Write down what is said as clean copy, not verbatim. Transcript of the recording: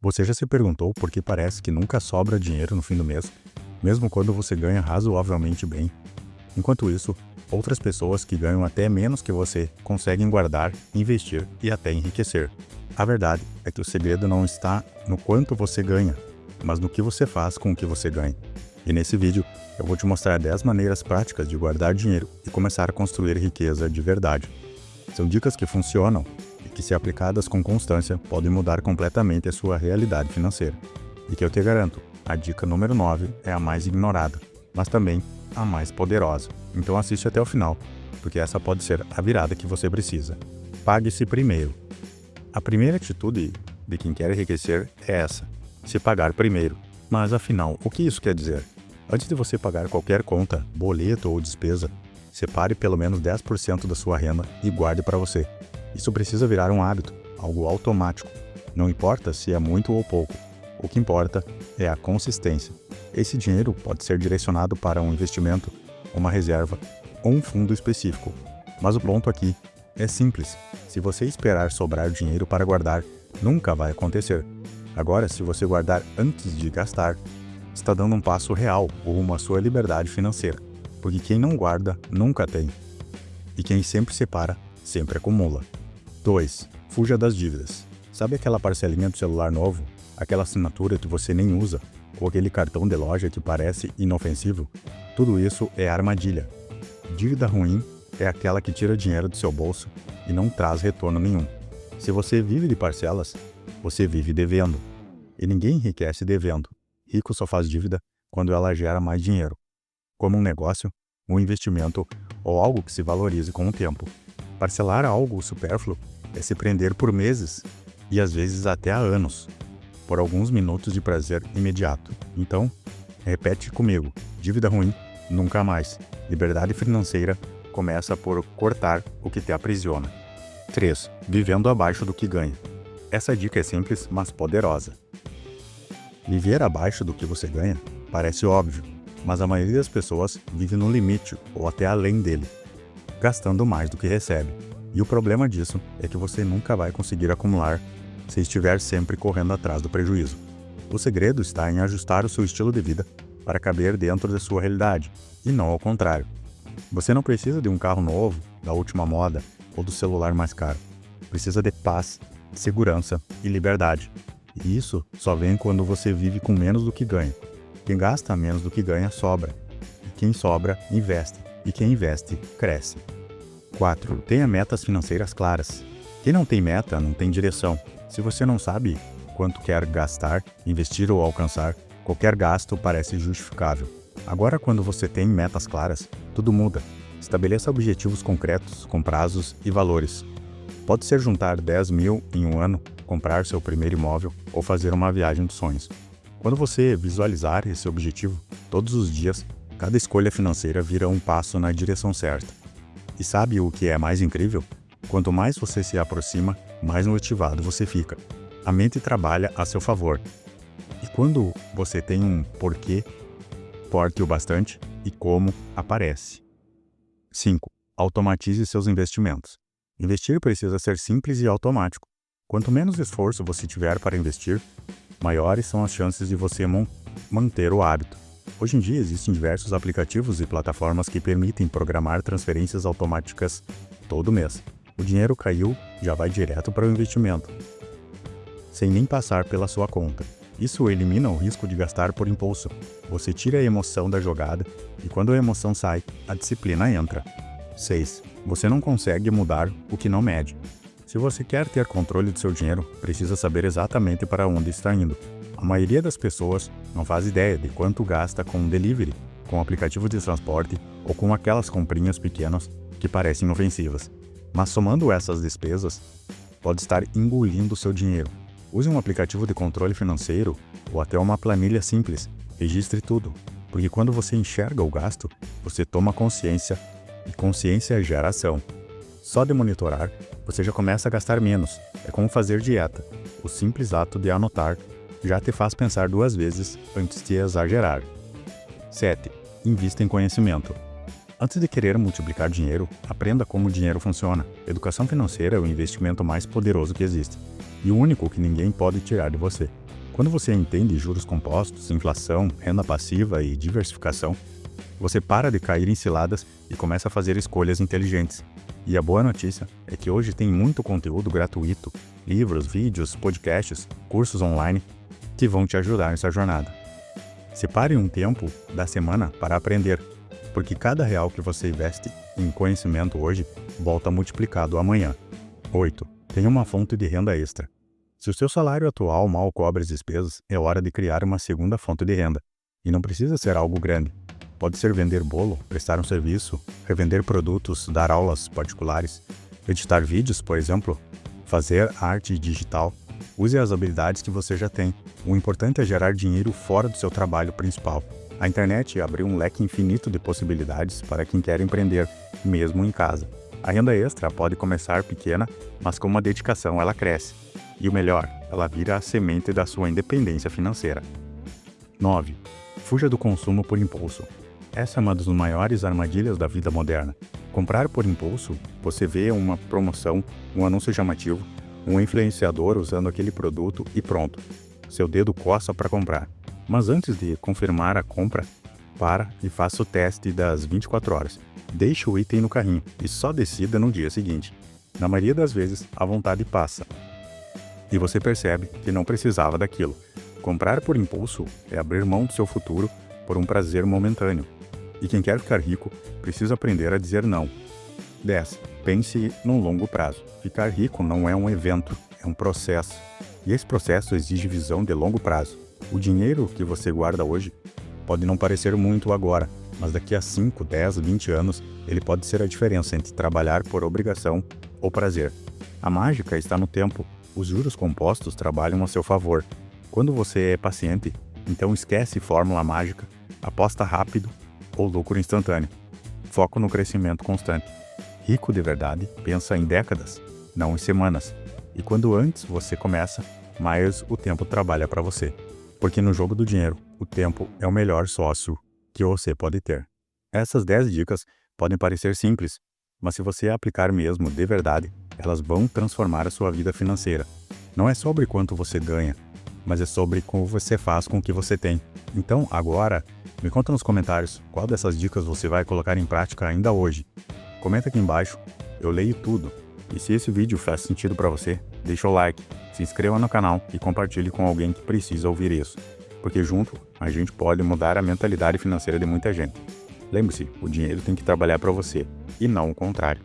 Você já se perguntou por que parece que nunca sobra dinheiro no fim do mês, mesmo quando você ganha razoavelmente bem? Enquanto isso, outras pessoas que ganham até menos que você conseguem guardar, investir e até enriquecer. A verdade é que o segredo não está no quanto você ganha, mas no que você faz com o que você ganha. E nesse vídeo, eu vou te mostrar 10 maneiras práticas de guardar dinheiro e começar a construir riqueza de verdade. São dicas que funcionam e que, se aplicadas com constância, podem mudar completamente a sua realidade financeira. E que eu te garanto, a dica número 9 é a mais ignorada, mas também a mais poderosa. Então assiste até o final, porque essa pode ser a virada que você precisa. Pague-se primeiro. A primeira atitude de quem quer enriquecer é essa: se pagar primeiro. Mas afinal, o que isso quer dizer? Antes de você pagar qualquer conta, boleto ou despesa, separe pelo menos 10% da sua renda e guarde para você. Isso precisa virar um hábito, algo automático. Não importa se é muito ou pouco. O que importa é a consistência. Esse dinheiro pode ser direcionado para um investimento, uma reserva ou um fundo específico. Mas o ponto aqui é simples. Se você esperar sobrar dinheiro para guardar, nunca vai acontecer. Agora, se você guardar antes de gastar, está dando um passo real rumo à sua liberdade financeira. Porque quem não guarda, nunca tem. E quem sempre separa, sempre acumula. 2. Fuja das dívidas. Sabe aquela parcelinha do celular novo? Aquela assinatura que você nem usa? Ou aquele cartão de loja que parece inofensivo? Tudo isso é armadilha. Dívida ruim é aquela que tira dinheiro do seu bolso e não traz retorno nenhum. Se você vive de parcelas, você vive devendo. E ninguém enriquece devendo. Rico só faz dívida quando ela gera mais dinheiro, como um negócio, um investimento ou algo que se valorize com o tempo. Parcelar algo supérfluo é se prender por meses e às vezes até há anos, por alguns minutos de prazer imediato. Então, repete comigo: dívida ruim, nunca mais. Liberdade financeira começa por cortar o que te aprisiona. 3. Vivendo abaixo do que ganha. Essa dica é simples, mas poderosa. Viver abaixo do que você ganha parece óbvio, mas a maioria das pessoas vive no limite ou até além dele, gastando mais do que recebe. E o problema disso é que você nunca vai conseguir acumular se estiver sempre correndo atrás do prejuízo. O segredo está em ajustar o seu estilo de vida para caber dentro da sua realidade, e não ao contrário. Você não precisa de um carro novo, da última moda ou do celular mais caro. Precisa de paz, segurança e liberdade. E isso só vem quando você vive com menos do que ganha. Quem gasta menos do que ganha, sobra. E quem sobra, investe. E quem investe, cresce. 4. Tenha metas financeiras claras. Quem não tem meta, não tem direção. Se você não sabe quanto quer gastar, investir ou alcançar, qualquer gasto parece justificável. Agora, quando você tem metas claras, tudo muda. Estabeleça objetivos concretos, com prazos e valores. Pode ser juntar 10 mil em um ano, comprar seu primeiro imóvel ou fazer uma viagem dos sonhos. Quando você visualizar esse objetivo, todos os dias, cada escolha financeira vira um passo na direção certa. E sabe o que é mais incrível? Quanto mais você se aproxima, mais motivado você fica. A mente trabalha a seu favor. E quando você tem um porquê, forte o bastante e como aparece. 5. Automatize seus investimentos. Investir precisa ser simples e automático. Quanto menos esforço você tiver para investir, maiores são as chances de você manter o hábito. Hoje em dia existem diversos aplicativos e plataformas que permitem programar transferências automáticas todo mês. O dinheiro caiu, já vai direto para o investimento, sem nem passar pela sua conta. Isso elimina o risco de gastar por impulso. Você tira a emoção da jogada e quando a emoção sai, a disciplina entra. 6. Você não consegue mudar o que não mede. Se você quer ter controle do seu dinheiro, precisa saber exatamente para onde está indo. A maioria das pessoas não faz ideia de quanto gasta com delivery, com aplicativo de transporte ou com aquelas comprinhas pequenas que parecem inofensivas. Mas somando essas despesas, pode estar engolindo seu dinheiro. Use um aplicativo de controle financeiro ou até uma planilha simples. Registre tudo, porque quando você enxerga o gasto, você toma consciência e consciência gera ação. Só de monitorar, você já começa a gastar menos. É como fazer dieta. O simples ato de anotar já te faz pensar 2 vezes antes de exagerar. 7. Invista em conhecimento. Antes de querer multiplicar dinheiro, aprenda como o dinheiro funciona. Educação financeira é o investimento mais poderoso que existe. E o único que ninguém pode tirar de você. Quando você entende juros compostos, inflação, renda passiva e diversificação, você para de cair em ciladas e começa a fazer escolhas inteligentes. E a boa notícia é que hoje tem muito conteúdo gratuito, livros, vídeos, podcasts, cursos online que vão te ajudar nessa jornada. Separe um tempo da semana para aprender, porque cada real que você investe em conhecimento hoje volta multiplicado amanhã. 8. Tenha uma fonte de renda extra. Se o seu salário atual mal cobre as despesas, é hora de criar uma segunda fonte de renda. E não precisa ser algo grande. Pode ser vender bolo, prestar um serviço, revender produtos, dar aulas particulares, editar vídeos, por exemplo, fazer arte digital. Use as habilidades que você já tem. O importante é gerar dinheiro fora do seu trabalho principal. A internet abriu um leque infinito de possibilidades para quem quer empreender, mesmo em casa. A renda extra pode começar pequena, mas com uma dedicação ela cresce. E o melhor, ela vira a semente da sua independência financeira. 9. Fuja do consumo por impulso. Essa é uma das maiores armadilhas da vida moderna. Comprar por impulso, você vê uma promoção, um anúncio chamativo, um influenciador usando aquele produto e pronto. Seu dedo coça para comprar. Mas antes de confirmar a compra, para e faça o teste das 24 horas. Deixe o item no carrinho e só decida no dia seguinte. Na maioria das vezes, a vontade passa. E você percebe que não precisava daquilo. Comprar por impulso é abrir mão do seu futuro por um prazer momentâneo. E quem quer ficar rico precisa aprender a dizer não. 10. Pense no longo prazo. Ficar rico não é um evento, é um processo. E esse processo exige visão de longo prazo. O dinheiro que você guarda hoje pode não parecer muito agora, mas daqui a 5, 10, 20 anos, ele pode ser a diferença entre trabalhar por obrigação ou prazer. A mágica está no tempo. Os juros compostos trabalham a seu favor. Quando você é paciente, então esquece fórmula mágica, aposta rápido ou lucro instantâneo. Foco no crescimento constante. Rico de verdade pensa em décadas, não em semanas. E quando antes você começa, mais o tempo trabalha para você. Porque no jogo do dinheiro, o tempo é o melhor sócio que você pode ter. Essas 10 dicas podem parecer simples, mas se você aplicar mesmo de verdade, elas vão transformar a sua vida financeira. Não é sobre quanto você ganha, mas é sobre como você faz com o que você tem. Então, agora, me conta nos comentários qual dessas dicas você vai colocar em prática ainda hoje. Comenta aqui embaixo, eu leio tudo. E se esse vídeo faz sentido para você, deixa o like, se inscreva no canal e compartilhe com alguém que precisa ouvir isso. Porque junto, a gente pode mudar a mentalidade financeira de muita gente. Lembre-se, o dinheiro tem que trabalhar para você, e não o contrário.